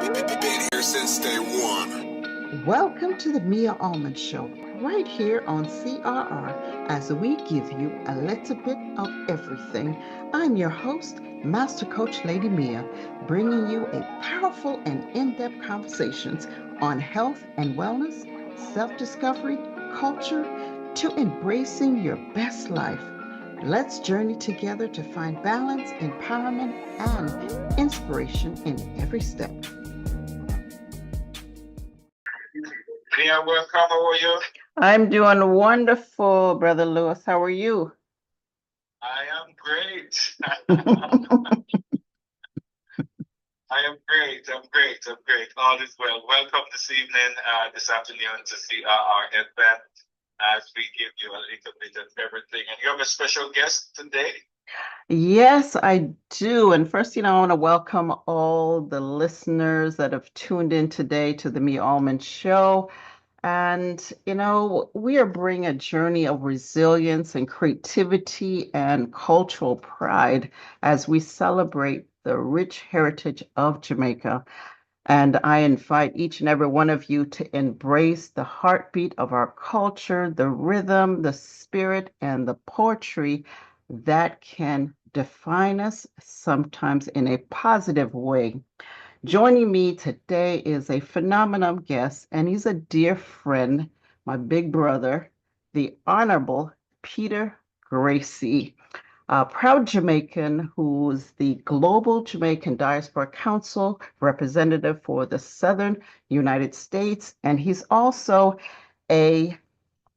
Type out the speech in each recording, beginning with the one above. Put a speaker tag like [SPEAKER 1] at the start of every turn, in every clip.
[SPEAKER 1] Been here since day one.
[SPEAKER 2] Welcome to the Mia Allman Show, right here on CRR, as we give you a little bit of everything. I'm your host, Master Coach Lady Mia, bringing you a powerful and in-depth conversations on health and wellness, self-discovery, culture, to embracing your best life. Let's journey together to find balance, empowerment, and inspiration in every step.
[SPEAKER 1] Mia, welcome. How are you?
[SPEAKER 2] I'm doing wonderful, Brother Lewis. How are you?
[SPEAKER 1] I am great. I am great. I'm great. I'm great. All is well. Welcome this evening, this afternoon to CRR event as we give you a little bit of everything. And you have a special guest today?
[SPEAKER 2] Yes, I do. And first, I want to welcome all the listeners that have tuned in today to the Me Almond Show. And, we are bringing a journey of resilience and creativity and cultural pride as we celebrate the rich heritage of Jamaica. And I invite each and every one of you to embrace the heartbeat of our culture, the rhythm, the spirit, and the poetry that can define us sometimes in a positive way. Joining me today is a phenomenal guest, and he's a dear friend, my big brother, the Honorable Peter Gracey, a proud Jamaican who's the Global Jamaican Diaspora Council representative for the Southern United States, and he's also a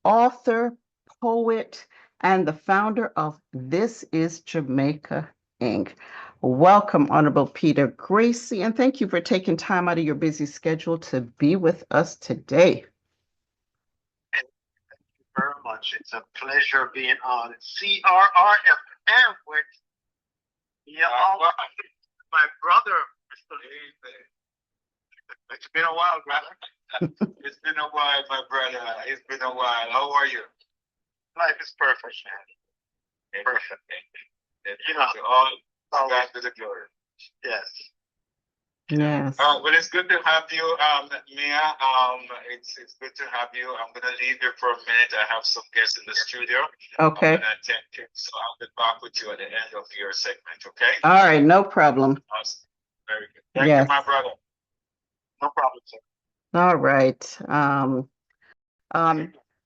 [SPEAKER 2] author, poet, and the founder of This is Jamaica Inc. Welcome, Honorable Peter Gracey, and thank you for taking time out of your busy schedule to be with us today.
[SPEAKER 3] Thank you very much. It's a pleasure being on CRRFM with my brother, Mr. Lee. It's been a while, brother.
[SPEAKER 1] It's been a while, my brother. It's been a while. How are you?
[SPEAKER 3] Life is perfect, man. Perfect.
[SPEAKER 1] All back to the glory.
[SPEAKER 3] Yes.
[SPEAKER 2] Yes.
[SPEAKER 1] Well, it's good to have you, Mia. It's good to have you. I'm gonna leave you for a minute. I have some guests in the studio.
[SPEAKER 2] Okay.
[SPEAKER 1] I'm gonna attend to, so I'll be back with you at the end of your segment. Okay?
[SPEAKER 2] All right, no problem.
[SPEAKER 1] Awesome. Very good. Thank you, my brother.
[SPEAKER 3] No problem, sir.
[SPEAKER 2] All right.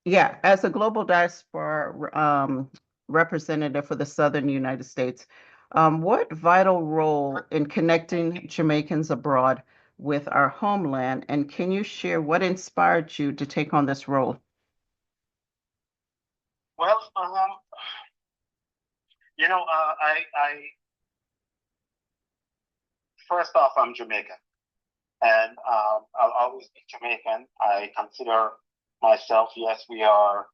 [SPEAKER 2] Yeah, as a global diaspora representative for the Southern United States, what vital role in connecting Jamaicans abroad with our homeland, and can you share what inspired you to take on this role?
[SPEAKER 3] Well, I first off, I'm Jamaican, and I'll always be Jamaican. I consider myself, yes, we are,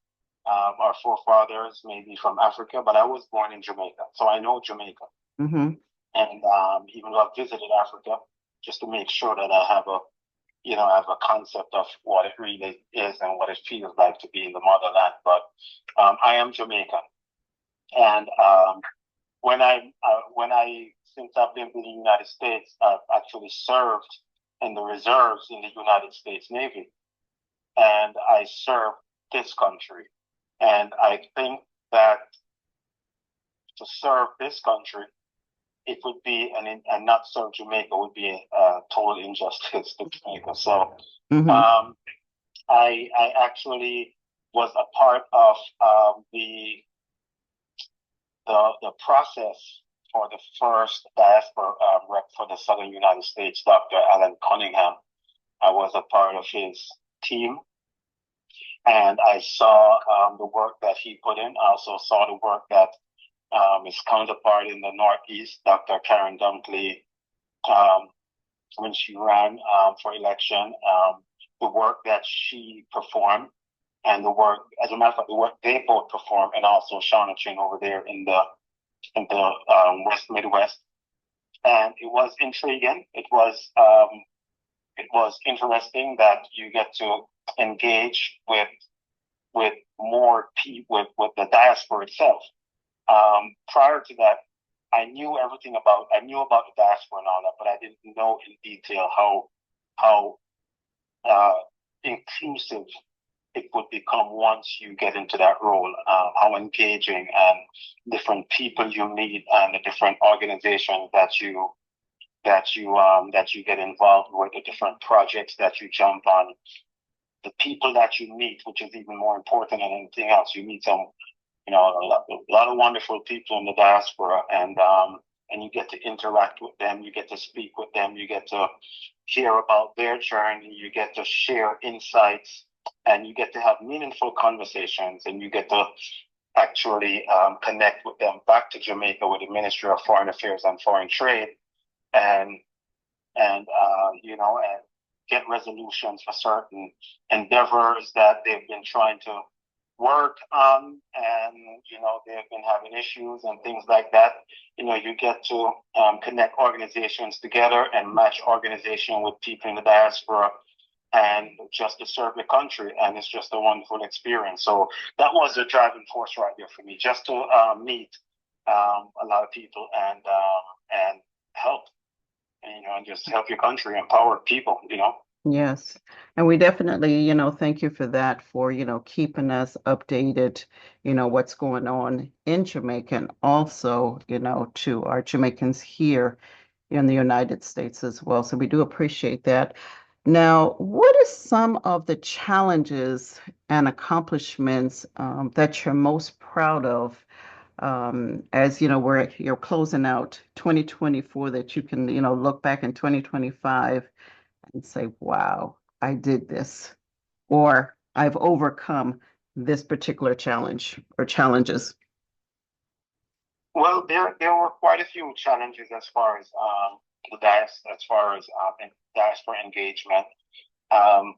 [SPEAKER 3] our forefathers maybe from Africa, but I was born in Jamaica, so I know Jamaica.
[SPEAKER 2] Mm-hmm.
[SPEAKER 3] And even though I've visited Africa, just to make sure that I have a concept of what it really is and what it feels like to be in the motherland. But I am Jamaican, and since I've been in the United States, I've actually served in the reserves in the United States Navy, and I served this country. And I think that to serve this country, it would be, and not serve Jamaica would be a total injustice to Jamaica. So I actually was a part of the process for the first diaspora rep for the Southern United States, Dr. Alan Cunningham. I was a part of his team, and I saw the work that he put in. I also saw the work that his counterpart in the Northeast, Dr. Karen Dunkley, when she ran for election, the work that she performed, and the work, as a matter of fact, the work they both performed, and also Shauna Chin over there in the West Midwest. And it was intriguing. It was interesting that you get to engage with more people, with the diaspora itself. Prior to that, I knew about the diaspora and all that, but I didn't know in detail how how inclusive it would become once you get into that role, how engaging and different people you meet and the different organizations that you get involved with, the different projects that you jump on, the people that you meet, which is even more important than anything else. You meet some, a lot of wonderful people in the diaspora, and you get to interact with them, you get to speak with them, you get to hear about their journey, you get to share insights, and you get to have meaningful conversations, and you get to actually connect with them back to Jamaica with the Ministry of Foreign Affairs and Foreign Trade, and and get resolutions for certain endeavors that they've been trying to work on, and they've been having issues and things like that. You get to connect organizations together and match organization with people in the diaspora, and just to serve the country, and it's just a wonderful experience. So that was the driving force right there for me, just to meet a lot of people and help, and just help your country, empower people.
[SPEAKER 2] Yes. And we definitely, thank you for that, for, keeping us updated, what's going on in Jamaica, and also, to our Jamaicans here in the United States as well. So we do appreciate that. Now, what are some of the challenges and accomplishments that you're most proud of, as you're closing out 2024, that you can, look back in 2025 and say, wow, I did this, or I've overcome this particular challenge or challenges?
[SPEAKER 3] Well, there were quite a few challenges as far as diaspora engagement. Um,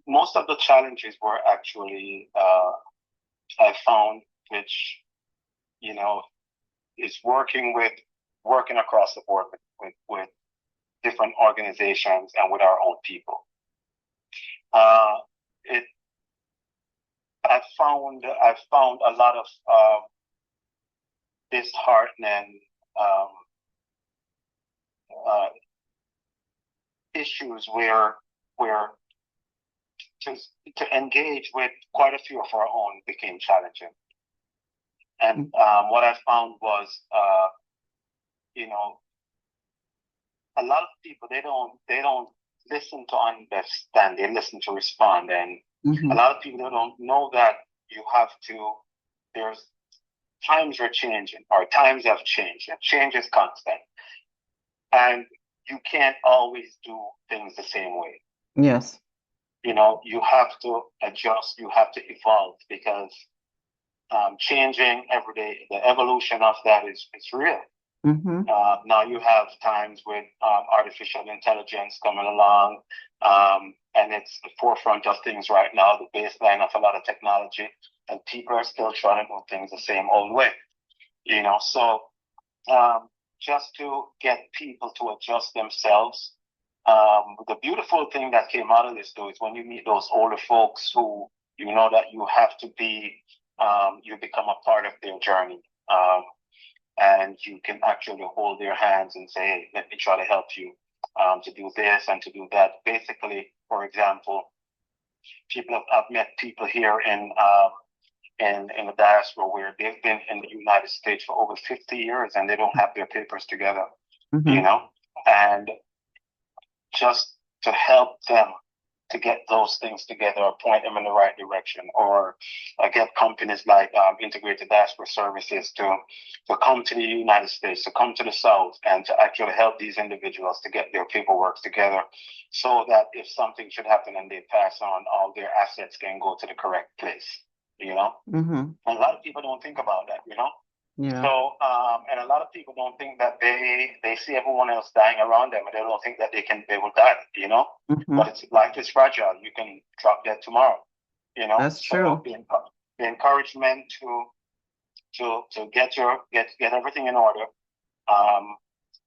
[SPEAKER 3] Most of the challenges were actually I found, which is working across the board with different organizations and with our own people. It I found a lot of disheartening uh, issues where to, to engage with quite a few of our own became challenging. And what I found was, you know, a lot of people, they don't listen to understand. They listen to respond, and a lot of people don't know that you have to. There's times are changing, or times have changed, and change is constant, and you can't always do things the same way.
[SPEAKER 2] Yes.
[SPEAKER 3] You have to adjust. You have to evolve, because changing every day, the evolution of that is real. Now you have times with artificial intelligence coming along, and it's the forefront of things right now, the baseline of a lot of technology, and people are still trying to do things the same old way. So just to get people to adjust themselves. The beautiful thing that came out of this, though, is when you meet those older folks who you know that you have to be, you become a part of their journey. And you can actually hold their hands and say, hey, let me try to help you to do this and to do that. Basically, for example, I've met people here in the diaspora where they've been in the United States for over 50 years and they don't have their papers together, and just to help them to get those things together, or point them in the right direction, or get companies like Integrated Diaspora Services to come to the United States, to come to the South, and to actually help these individuals to get their paperwork together, so that if something should happen and they pass on, all their assets can go to the correct place. And a lot of people don't think about that.
[SPEAKER 2] Yeah.
[SPEAKER 3] So, and a lot of people don't think that they see everyone else dying around them, and they don't think that they will die, But life is fragile. You can drop dead tomorrow,
[SPEAKER 2] That's true.
[SPEAKER 3] The encouragement to get everything in order,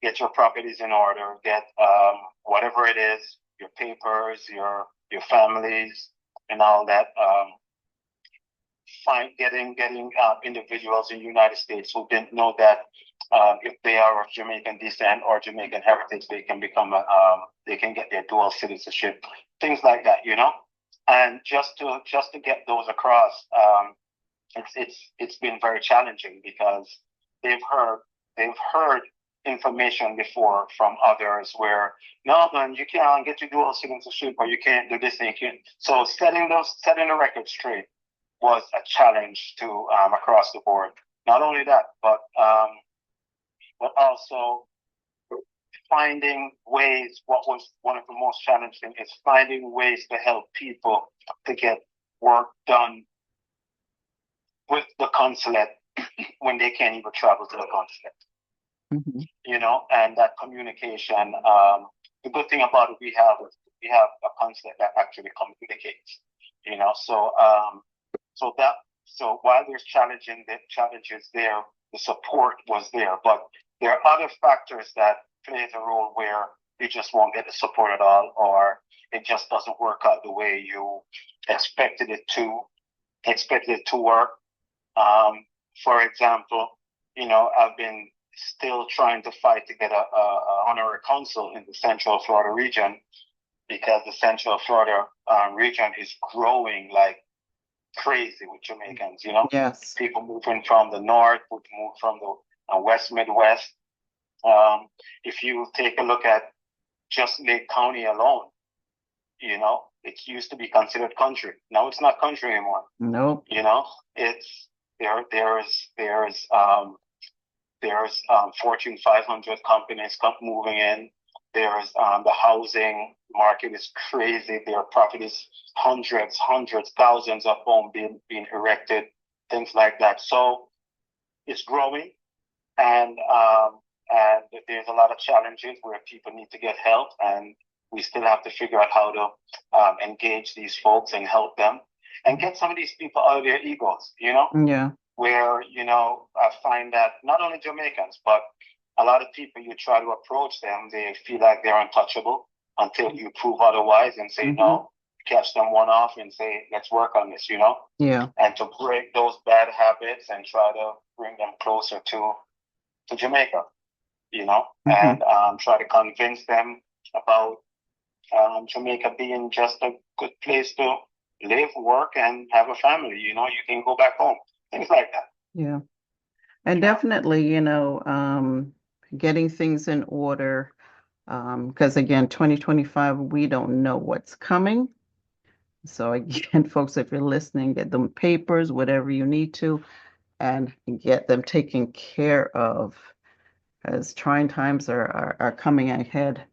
[SPEAKER 3] get your properties in order, get whatever it is, your papers, your families, and all that. Getting individuals in the United States who didn't know that if they are of Jamaican descent or Jamaican heritage, they can become they can get their dual citizenship, things like that, And just to get those across, it's been very challenging because they've heard information before from others where no man, you can't get your dual citizenship or you can't do this thing. So setting the record straight was a challenge to across the board. Not only that, but also finding ways. What was one of the most challenging is finding ways to help people to get work done with the consulate when they can't even travel to the consulate. And that communication. The good thing about it, we have a consulate that actually communicates. So while there's challenges there, the support was there, but there are other factors that plays a role where you just won't get the support at all, or it just doesn't work out the way you expected it to work. For example, I've been still trying to fight to get a honorary consul in the Central Florida region because the Central Florida region is growing like crazy with Jamaicans,
[SPEAKER 2] Yes.
[SPEAKER 3] People moving from the north, move from the West Midwest. If you take a look at just Lake County alone, it used to be considered country. Now it's not country anymore.
[SPEAKER 2] Nope.
[SPEAKER 3] It's there's Fortune 500 companies moving in. There's the housing market is crazy. There are properties, hundreds, thousands of homes being erected, things like that. So it's growing, and there's a lot of challenges where people need to get help, and we still have to figure out how to engage these folks and help them and get some of these people out of their egos,
[SPEAKER 2] Yeah.
[SPEAKER 3] where, I find that not only Jamaicans, but a lot of people, you try to approach them, they feel like they're untouchable until you prove otherwise and say no, catch them one off and say, let's work on this,
[SPEAKER 2] Yeah.
[SPEAKER 3] and to break those bad habits and try to bring them closer to Jamaica, and try to convince them about Jamaica being just a good place to live, work, and have a family. You can go back home, things like that.
[SPEAKER 2] Yeah. And definitely, getting things in order, because again, 2025, we don't know what's coming. So again, folks, if you're listening, get them papers, whatever you need to, and get them taken care of, as trying times are coming ahead.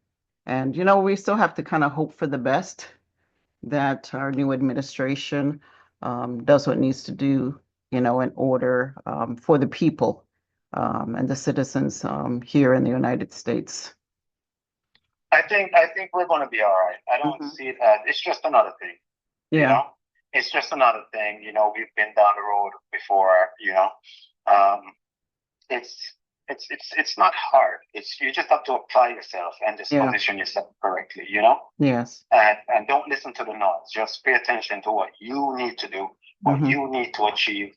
[SPEAKER 2] And, we still have to kind of hope for the best, that our new administration does what needs to do, in order for the people and the citizens here in the United States.
[SPEAKER 3] I think we're going to be all right. I don't see it as it's just another thing.
[SPEAKER 2] Yeah.
[SPEAKER 3] It's just another thing. We've been down the road before. It's not hard. You just have to apply yourself and just position yourself correctly.
[SPEAKER 2] Yes.
[SPEAKER 3] And don't listen to the noise. Just pay attention to what you need to do, what you need to achieve.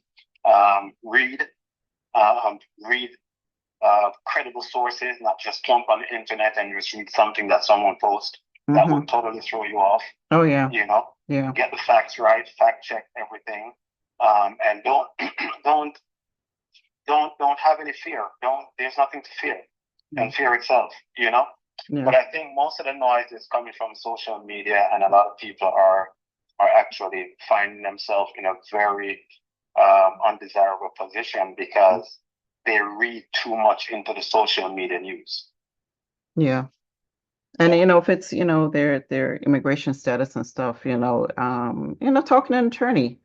[SPEAKER 3] Read credible sources, not just jump on the internet and just read something that someone posts. That would totally throw you off.
[SPEAKER 2] Oh yeah.
[SPEAKER 3] Yeah. Get the facts right, fact check everything, and don't have any fear. There's nothing to fear, and fear itself.
[SPEAKER 2] Yeah.
[SPEAKER 3] But I think most of the noise is coming from social media, and a lot of people are actually finding themselves in a very undesirable position because they read too much into the social media news.
[SPEAKER 2] Yeah. And if it's their immigration status and stuff, talking to an attorney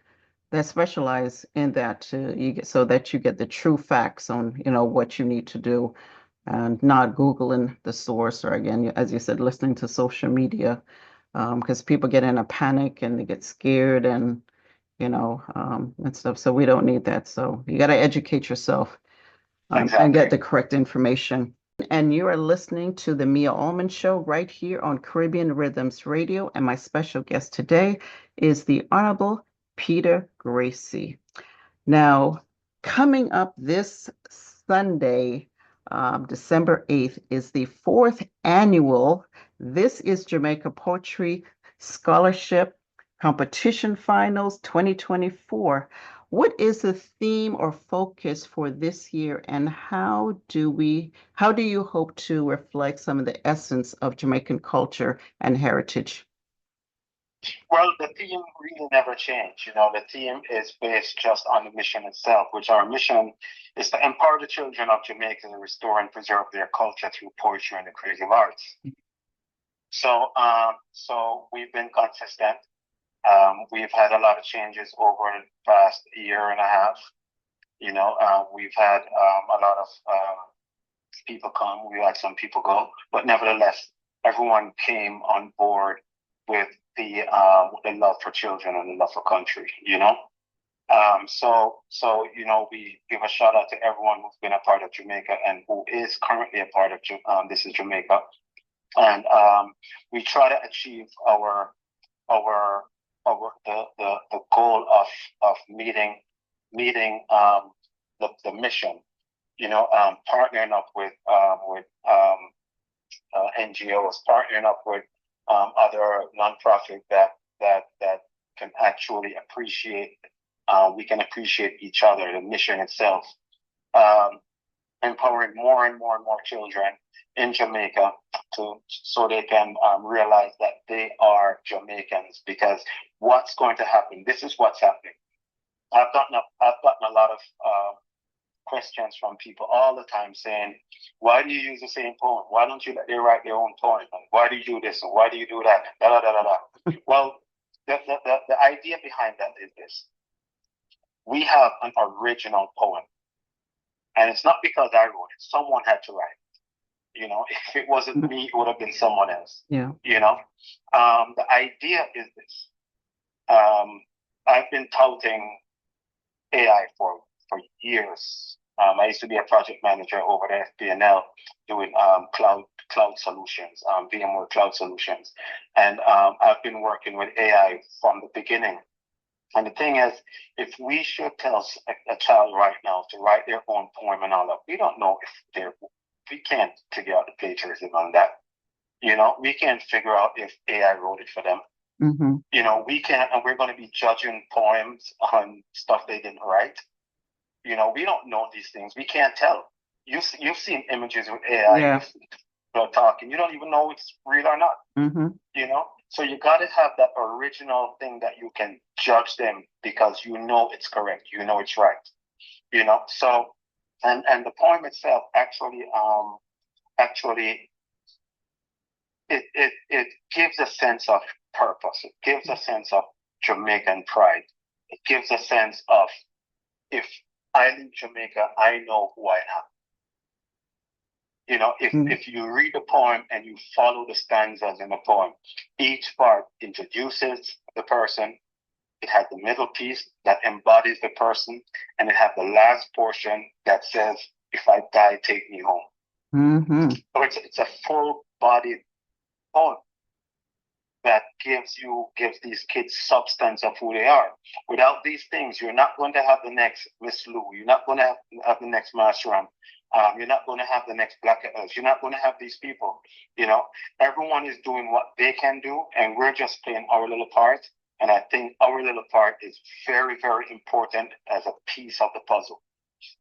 [SPEAKER 2] that specialize in that so that you get the true facts on what you need to do, and not Googling the source, or again, as you said, listening to social media, because people get in a panic and they get scared and and stuff. So we don't need that. So you got to educate yourself and get the correct information. And you are listening to the Mia Allman Show right here on Caribbean Rhythms Radio. And my special guest today is the Honorable Peter Gracey. Now, coming up this Sunday, December 8th, is the fourth annual This is Jamaica Poetry Scholarship Competition Finals 2024. What is the theme or focus for this year, and how do you hope to reflect some of the essence of Jamaican culture and heritage?
[SPEAKER 3] Well, the theme really never changed. The theme is based just on the mission itself, which our mission is to empower the children of Jamaica to restore and preserve their culture through poetry and the creative arts. So we've been consistent. We've had a lot of changes over the past year and a half. We've had a lot of people come, we had some people go, but nevertheless, everyone came on board with the love for children and the love for country. We give a shout out to everyone who's been a part of Jamaica and who is currently a part of This is Jamaica, and we try to achieve the goal of meeting the mission. Partnering up with NGOs, partnering up with other nonprofit that can actually appreciate. We can appreciate each other, the mission itself, empowering more and more and more children in Jamaica so they can realize that they are Jamaicans. Because what's going to happen? This is what's happening. I've gotten a lot of questions from people all the time saying, why do you use the same poem? Why don't you let them write their own poem? And why do you do this? And why do you do that? Da, da, da, da, da. Well, the idea behind that is this. We have an original poem. And it's not because I wrote it. Someone had to write it. If it wasn't me, it would have been someone else.
[SPEAKER 2] Yeah.
[SPEAKER 3] The idea is this. I've been touting AI for years. I used to be a project manager over at FPNL doing cloud solutions, VMware cloud solutions. And I've been working with AI from the beginning. And the thing is, if we should tell a child right now to write their own poem and all that, we don't know if we can't figure out the plagiarism on that. We can't figure out if AI wrote it for them.
[SPEAKER 2] Mm-hmm.
[SPEAKER 3] We can't, and we're going to be judging poems on stuff they didn't write. We don't know these things. We can't tell. You've seen images with AI.
[SPEAKER 2] Yeah.
[SPEAKER 3] Talking. You don't even know it's real or not.
[SPEAKER 2] Mm-hmm.
[SPEAKER 3] So you got to have that original thing that you can judge them because it's correct. It's right. So and the poem itself actually it gives a sense of purpose. It gives a sense of Jamaican pride. It gives a sense of, if I leave Jamaica, I know who I am. If you read the poem and you follow the stanzas in the poem, each part introduces the person. It has the middle piece that embodies the person, and it has the last portion that says, "If I die, take me home."
[SPEAKER 2] Mm-hmm.
[SPEAKER 3] So it's a full-bodied poem that gives these kids substance of who they are. Without these things, you're not going to have the next Miss Lou. You're not going to have the next Masteram. You're not going to have the next Black Elves. You're not going to have these people. Everyone is doing what they can do, and we're just playing our little part. And I think our little part is very, very important as a piece of the puzzle.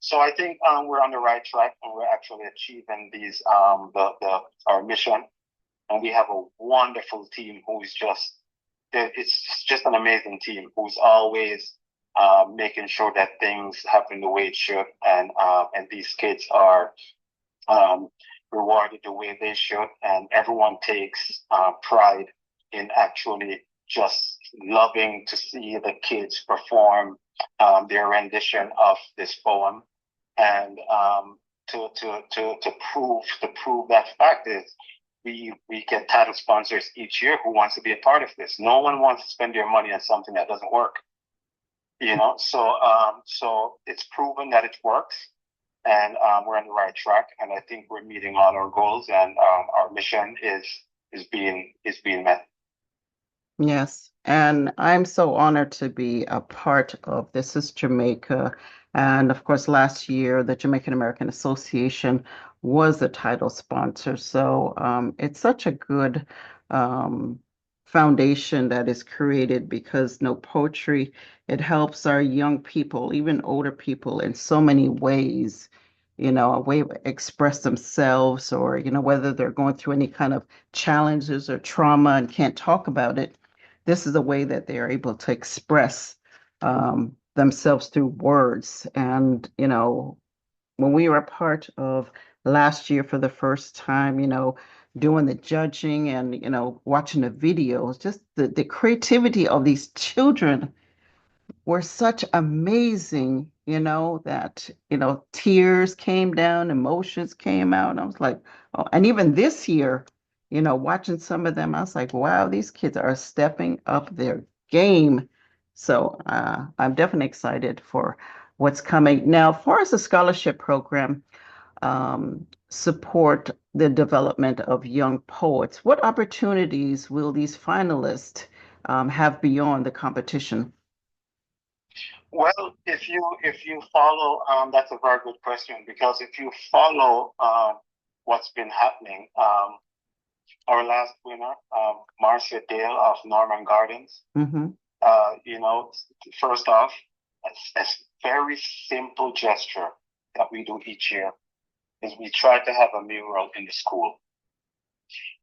[SPEAKER 3] So I think we're on the right track, and we're actually achieving these our mission. And we have a wonderful team who's it's just an amazing team who's always making sure that things happen the way it should, and these kids are rewarded the way they should, and everyone takes pride in actually just loving to see the kids perform their rendition of this poem, and to prove that fact is we get title sponsors each year who wants to be a part of this. No one wants to spend their money on something that doesn't work. So it's proven that it works, and we're on the right track, and I think we're meeting all our goals, and our mission is being met.
[SPEAKER 2] Yes, and I'm so honored to be a part of This is Jamaica. And of course, last year, the Jamaican American Association was the title sponsor. So it's such a good um, foundation that is created because no poetry, it helps our young people, even older people, in so many ways. A way to express themselves, or whether they're going through any kind of challenges or trauma and can't talk about it. This is a way that they are able to express themselves through words. And when we were a part of last year for the first time, doing the judging and, watching the videos, just the creativity of these children were such amazing, that, tears came down, emotions came out. I was like, oh, and even this year, watching some of them, I was like, wow, these kids are stepping up their game. So I'm definitely excited for what's coming. Now, as far as the scholarship program, support the development of young poets, what opportunities will these finalists have beyond the competition?
[SPEAKER 3] Well, if you follow, that's a very good question because if you follow what's been happening, our last winner, Marcia Dale of Norman Gardens,
[SPEAKER 2] Mm-hmm.
[SPEAKER 3] you know, first off, a very simple gesture that we do each year is we try to have a mural in the school.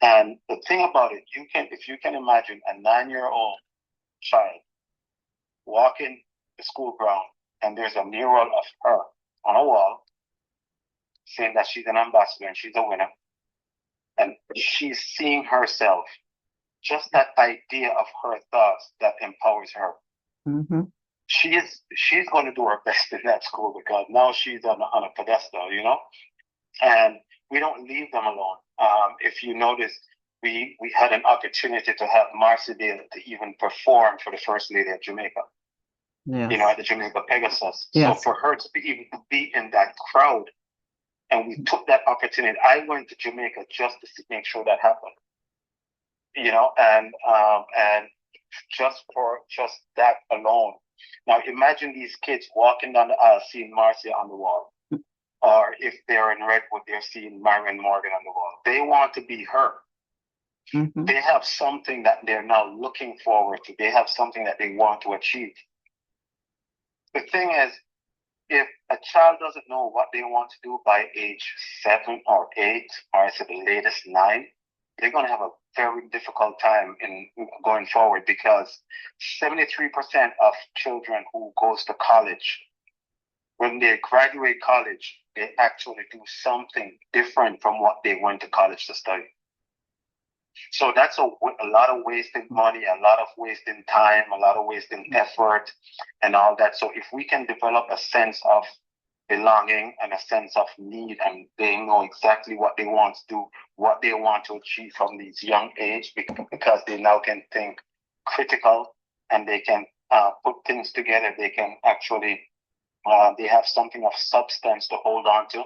[SPEAKER 3] And the thing about it, if you can imagine a 9-year-old child walking the school ground and there's a mural of her on a wall saying that she's an ambassador and she's a winner and she's seeing herself, just that idea of her thoughts that empowers her.
[SPEAKER 2] Mm-hmm.
[SPEAKER 3] She's going to do her best in that school because now she's on a pedestal, and we don't leave them alone. If you notice, we had an opportunity to have Marcy Dale to even perform for the First Lady of Jamaica,
[SPEAKER 2] Yes.
[SPEAKER 3] at the Jamaica Pegasus.
[SPEAKER 2] Yes.
[SPEAKER 3] So for her to even be in that crowd, and we took that opportunity. I went to Jamaica just to make sure that happened, and just for just that alone. Now imagine these kids walking down the aisle seeing Marcia on the wall. Or if they're in Redwood, they're seeing Marion Morgan on the wall. They want to be her.
[SPEAKER 2] Mm-hmm.
[SPEAKER 3] They have something that they're now looking forward to. They have something that they want to achieve. The thing is, if a child doesn't know what they want to do by age 7 or 8, or at the latest 9, they're going to have a very difficult time in going forward because 73% of children who goes to college, when they graduate college, they actually do something different from what they went to college to study. So that's a lot of wasted money, a lot of wasting time, a lot of wasting effort and all that. So if we can develop a sense of belonging and a sense of need, and they know exactly what they want to do, what they want to achieve from these young age, because they now can think critical and they can put things together. They can actually, they have something of substance to hold on to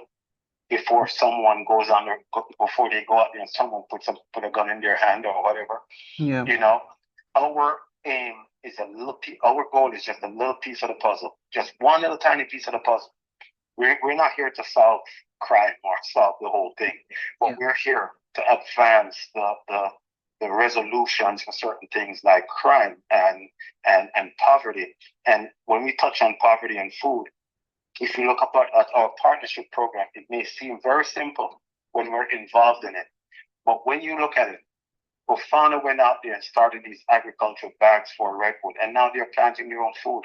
[SPEAKER 3] before someone goes on there, before they go out there and someone put a gun in their hand or whatever.
[SPEAKER 2] Yeah.
[SPEAKER 3] Our aim is our goal is just a little piece of the puzzle, just one little tiny piece of the puzzle. We're not here to solve crime or solve the whole thing, but we're here to advance the resolutions for certain things like crime and poverty. And when we touch on poverty and food, if you look at our partnership program, it may seem very simple when we're involved in it. But when you look at it, Bofana went out there and started these agricultural bags for Redwood, and now they're planting their own food.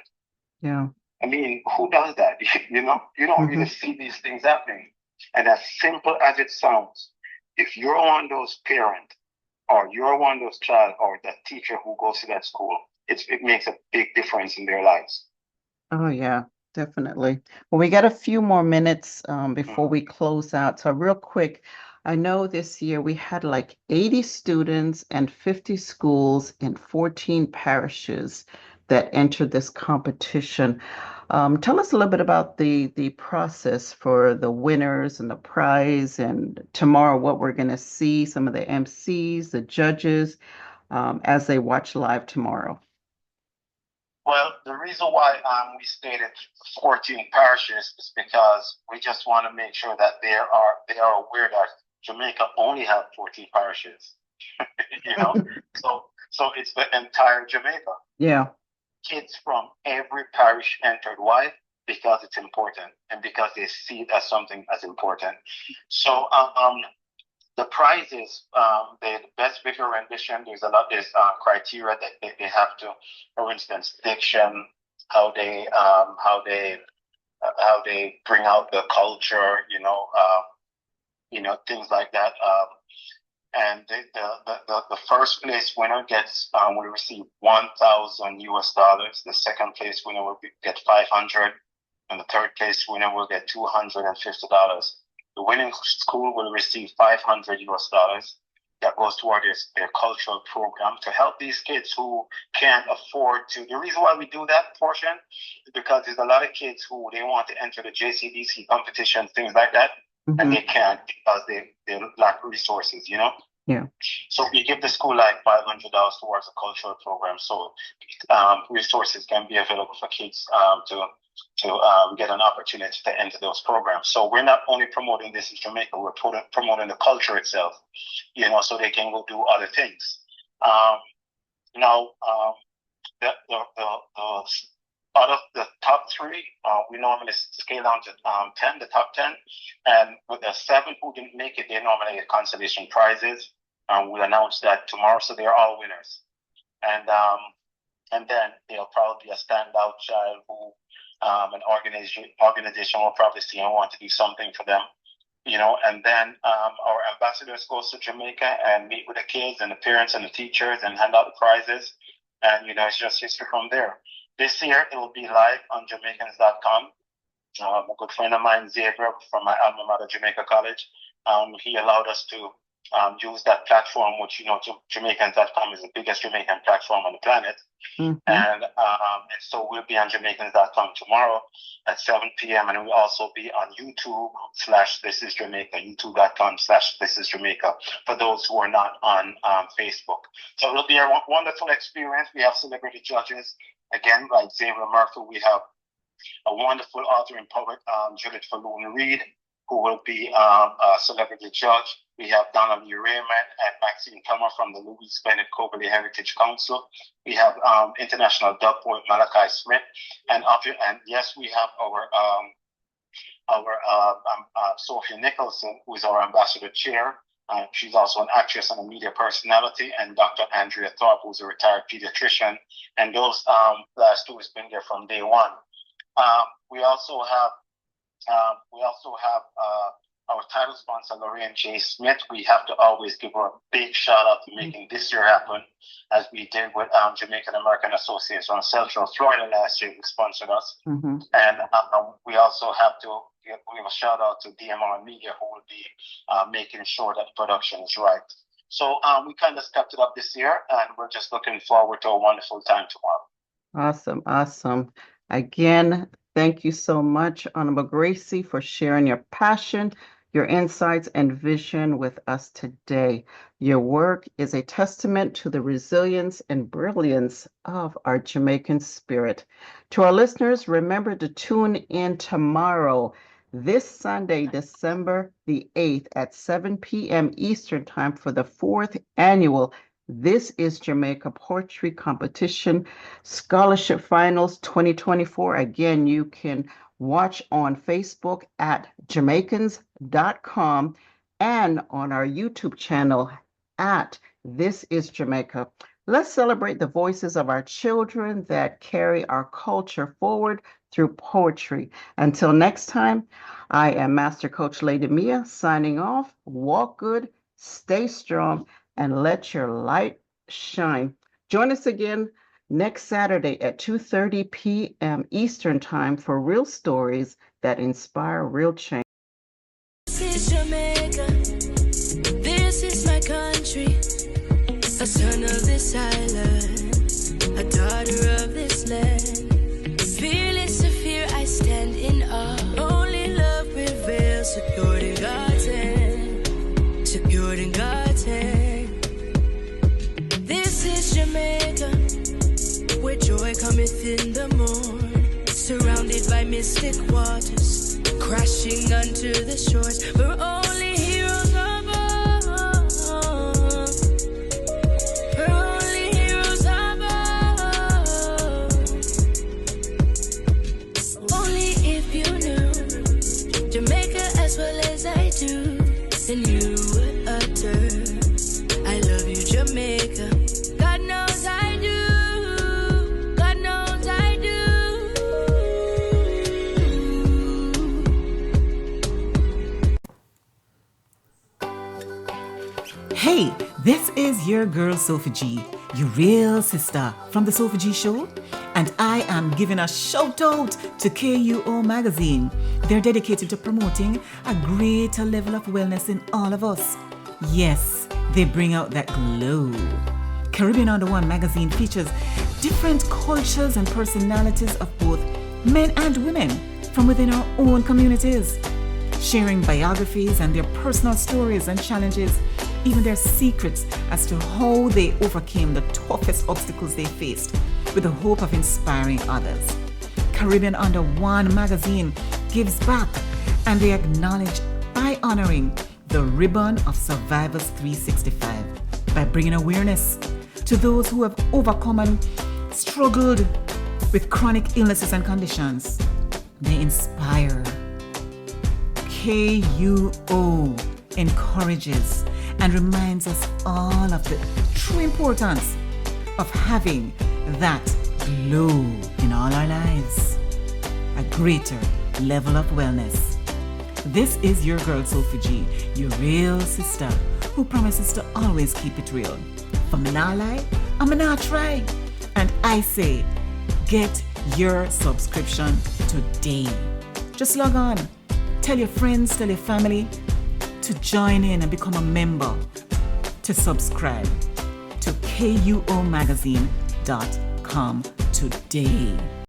[SPEAKER 2] Yeah.
[SPEAKER 3] I mean, who does that? You don't really see these things happening. And as simple as it sounds, if you're one of those parents or you're one of those child or that teacher who goes to that school, it makes a big difference in their lives.
[SPEAKER 2] Oh, yeah, definitely. Well, we got a few more minutes before we close out. So real quick, I know this year we had like 80 students and 50 schools in 14 parishes that entered this competition. Tell us a little bit about the process for the winners and the prize, and tomorrow what we're going to see, some of the MCs, the judges, as they watch live tomorrow.
[SPEAKER 3] Well, the reason why we stated 14 parishes is because we just want to make sure that they are aware that Jamaica only have 14 parishes. You know, so it's the entire Jamaica.
[SPEAKER 2] Yeah.
[SPEAKER 3] Kids from every parish entered. Why? Because it's important and because they see it as something as important. So the prizes, the best visual rendition, there's criteria that they have to, for instance, diction, how they bring out the culture, things like that. And the first place winner will receive $1,000. The second place winner will get 500, and the third place winner will get $250. The winning school will receive $500 that goes toward their cultural program to help these kids who can't afford to. The reason why we do that portion is because there's a lot of kids who they want to enter the JCDC competition, things like that, and they can't because they lack resources,
[SPEAKER 2] Yeah.
[SPEAKER 3] So we give the school like $500 towards a cultural program, so resources can be available for kids to get an opportunity to enter those programs. So we're not only promoting this in Jamaica, we're promoting the culture itself, so they can go do other things. Out of the top three, we normally scale down to 10, the top 10. And with the 7 who didn't make it, they normally get consolation prizes. We'll announce that tomorrow, so they're all winners. And then there'll probably be a standout child who an organization will probably see and want to do something for them. And then our ambassadors goes to Jamaica and meet with the kids and the parents and the teachers and hand out the prizes. And, it's just history from there. This year, it will be live on Jamaicans.com. A good friend of mine, Xavier, from my alma mater, Jamaica College, he allowed us to use that platform, which, Jamaicans.com is the biggest Jamaican platform on the planet. And so we'll be on Jamaicans.com tomorrow at 7 p.m. And we'll also be on YouTube/ThisIsJamaica, YouTube.com/ThisIsJamaica, for those who are not on Facebook. So it'll be a wonderful experience. We have celebrity judges. Again, like Xavier Murphy, we have a wonderful author and poet, Judith Falloon Reed, who will be a celebrity judge. We have Donald E. Raymond and Maxine Comer from the Louise Bennett Coverley Heritage Council. We have international dub poet Malachi Smith, and yes, we have our Sophia Nicholson, who is our ambassador chair. She's also an actress and a media personality, and Dr. Andrea Thorpe, who's a retired pediatrician. And those last two has been there from day one. We also have our title sponsor, Lorraine J. Smith. We have to always give her a big shout out to making this year happen, as we did with Jamaican American Association on Central Florida last year, who sponsored us. And we also have to give a shout out to DMR Media, who will be making sure that the production is right. So we kind of stepped it up this year, and we're just looking forward to a wonderful time tomorrow.
[SPEAKER 2] Awesome. Again, thank you so much, Honorable Gracey, for sharing your passion, your insights, and vision with us today. Your work is a testament to the resilience and brilliance of our Jamaican spirit. To our listeners, remember to tune in tomorrow, this Sunday, December the 8th at 7 p.m. Eastern Time for the 4th annual This is Jamaica Poetry Competition Scholarship Finals 2024. Again, you can watch on Facebook at Jamaicans.com and on our YouTube channel at This is Jamaica. Let's celebrate the voices of our children that carry our culture forward through poetry. Until next time, I am Master Coach Lady Mia signing off. Walk good, stay strong, and let your light shine. Join us again next Saturday at 2:30 p.m. Eastern Time for real stories that inspire real change.
[SPEAKER 4] This is Jamaica. This is my country. A son of this island, a daughter of this land. Fearless of fear, I stand in awe. Only love prevails, secured in God's hand. Secured in God's hand. This is Jamaica. We're Joy cometh in the morn, surrounded by mystic waters, crashing unto the shores. We're only heroes of old. We're only heroes of old. Only if you knew Jamaica as well as I do, then you would utter, I love you, Jamaica. God knows I do. God knows I do.
[SPEAKER 5] Hey, this is your girl Sophie G, your real sister from the Sophie G Show, and I am giving a shout out to KUO Magazine. They're dedicated to promoting a greater level of wellness in all of us. Yes, they bring out that glow. Caribbean Under One magazine features different cultures and personalities of both men and women from within our own communities, sharing biographies and their personal stories and challenges, even their secrets as to how they overcame the toughest obstacles they faced, with the hope of inspiring others. Caribbean Under One magazine gives back, and they acknowledge by honoring the ribbon of Survivors 365 by bringing awareness to those who have overcome and struggled with chronic illnesses and conditions. They inspire. KUO encourages and reminds us all of the true importance of having that glow in all our lives, a greater level of wellness. This is your girl Sophie G, your real sister, who promises to always keep it real. For me not lie, I'm not try. And I say, get your subscription today. Just log on, tell your friends, tell your family to join in and become a member, to subscribe to KUOmagazine.com today.